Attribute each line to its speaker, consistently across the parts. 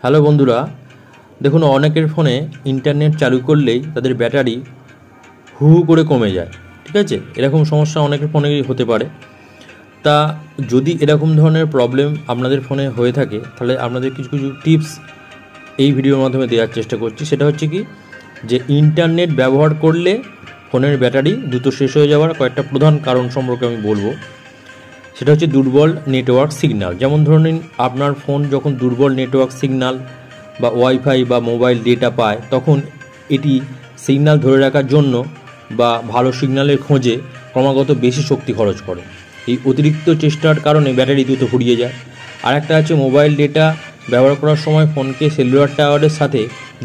Speaker 1: Hello বন্ধুরা, দেখুন অনেকের ফোনে ইন্টারনেট চালু করলেই তাদের ব্যাটারি হু হু করে কমে যায়। ঠিক আছে, এরকম সমস্যা অনেকের ফোনেই হতে পারে। তা যদি এরকম ধরনের প্রবলেম আপনাদের ফোনে হয়ে থাকে তাহলে আপনাদের কিছু কিছু টিপস এই ভিডিওর মাধ্যমে দেওয়ার চেষ্টা করছি। সেটা হচ্ছে কি, যে ইন্টারনেট ব্যবহার করলে ফোনের ব্যাটারি দ্রুত শেষ হয়ে যাওয়ার কয়েকটা প্রধান কারণ সম্পর্কে আমি বলবো। সেটা হচ্ছে দুর্বল নেটওয়ার্ক সিগন্যাল। যেমন ধরে নিন, আপনার ফোন যখন দুর্বল নেটওয়ার্ক সিগন্যাল বা ওয়াইফাই বা মোবাইল ডেটা পায়, তখন এটি সিগন্যাল ধরে রাখার জন্য বা ভালো সিগন্যালের খোঁজে ক্রমাগত বেশি শক্তি খরচ করে। এই অতিরিক্ত চেষ্টার কারণে ব্যাটারি দ্রুত ফুরিয়ে যায়। আর একটা আছে, মোবাইল ডেটা ব্যবহার করার সময় ফোনকে সেলুলার টাওয়ারের সাথে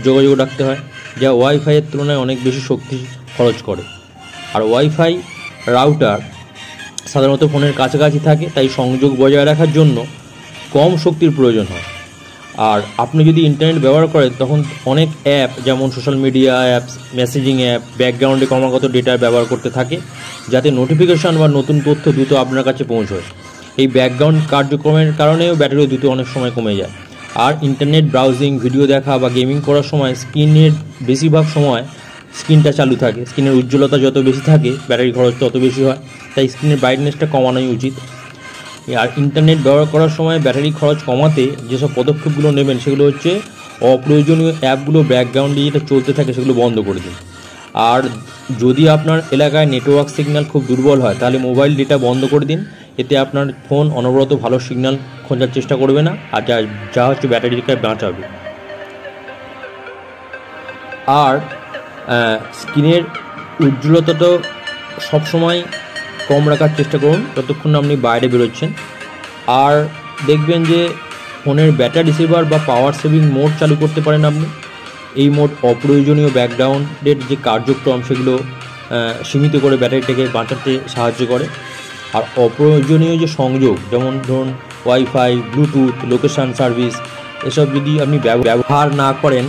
Speaker 1: যোগাযোগ রাখতে হয়, যা ওয়াইফাইয়ের তুলনায় অনেক বেশি শক্তি খরচ করে। আর ওয়াইফাই রাউটার সাধারণত ফোনের কাছাকাছি থাকে, তাই সংযোগ বজায় রাখার জন্য কম শক্তির প্রয়োজন হয়। আর আপনি যদি ইন্টারনেট ব্যবহার করেন তখন অনেক অ্যাপ, যেমন social media apps, messaging app ব্যাকগ্রাউন্ডে ক্রমাগত ডেটা ব্যবহার করতে থাকে, যাতে নোটিফিকেশান বা নতুন তথ্য দ্রুত আপনার কাছে পৌঁছয়। এই ব্যাকগ্রাউন্ড কার্যক্রমের কারণেও ব্যাটারি দ্রুত অনেক সময় কমে যায়। আর ইন্টারনেট ব্রাউজিং, ভিডিও দেখা বা গেমিং করার সময় স্ক্রিনের বেশিরভাগ সময় স্ক্রিনটা চালু থাকে। স্ক্রিনের উজ্জ্বলতা যত বেশি থাকে ব্যাটারি খরচ তত বেশি হয়, তাই স্ক্রিনের ব্রাইটনেসটা কমানোই উচিত। আর ইন্টারনেট ব্যবহার করার সময় ব্যাটারি খরচ কমাতে যেসব পদক্ষেপগুলো নেবেন সেগুলো হচ্ছে, অপ্রয়োজনীয় অ্যাপগুলো ব্যাকগ্রাউন্ডে যেটা চলতে থাকে সেগুলো বন্ধ করে দিন। আর যদি আপনার এলাকায় নেটওয়ার্ক সিগন্যাল খুব দুর্বল হয় তাহলে মোবাইল ডেটা বন্ধ করে দিন। এতে আপনার ফোন অনবরত ভালো সিগন্যাল খোঁজার চেষ্টা করবে না, আর যা হচ্ছে ব্যাটারিকে বাঁচাবে। আর স্ক্রিনের উজ্জ্বলতাটা সবসময় কম রাখার চেষ্টা করুন যতক্ষণ না আপনি বাইরে বেরোচ্ছেন। আর দেখবেন যে ফোনের ব্যাটারি সেভার বা পাওয়ার সেভিং মোড চালু করতে পারেন আপনি। এই মোড অপ্রয়োজনীয় ব্যাকগ্রাউন্ডের যে কার্যক্রম সেগুলো সীমিত করে ব্যাটারিটাকে বাঁচাতে সাহায্য করে। আর অপ্রয়োজনীয় যে সংযোগ, যেমন ধরুন ওয়াইফাই, ব্লুটুথ, লোকেশান সার্ভিস, এসব যদি আপনি ব্যবহার না করেন,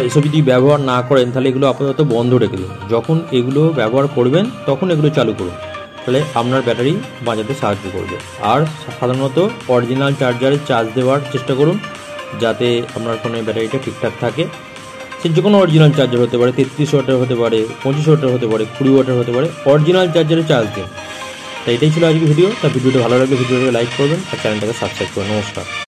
Speaker 1: এসব যদি ব্যবহার না করেন তাহলে এগুলো আপাতত বন্ধ রেখে দিন। যখন এগুলো ব্যবহার করবেন তখন এগুলো চালু করুন, তাহলে আপনার ব্যাটারি বাঁচাতে সাহায্য করবে। আর সাধারণত অরিজিনাল চার্জারে চার্জ দেওয়ার চেষ্টা করুন, যাতে আপনার ফোনের ব্যাটারিটা ঠিকঠাক থাকে। সে যে কোনো অরিজিনাল চার্জার হতে পারে, 33 ওয়াটের হতে পারে, 25 ওয়াটের হতে পারে, 20 ওয়াটের হতে পারে, অরিজিনাল চার্জারে চার্জ দিন। তাই এটাই ছিল আজকের ভিডিও। তা ভিডিওটা ভালো লাগলে ভিডিওটাকে লাইক করবেন আর চ্যানেলটাকে সাবস্ক্রাইব করুন। নমস্কার।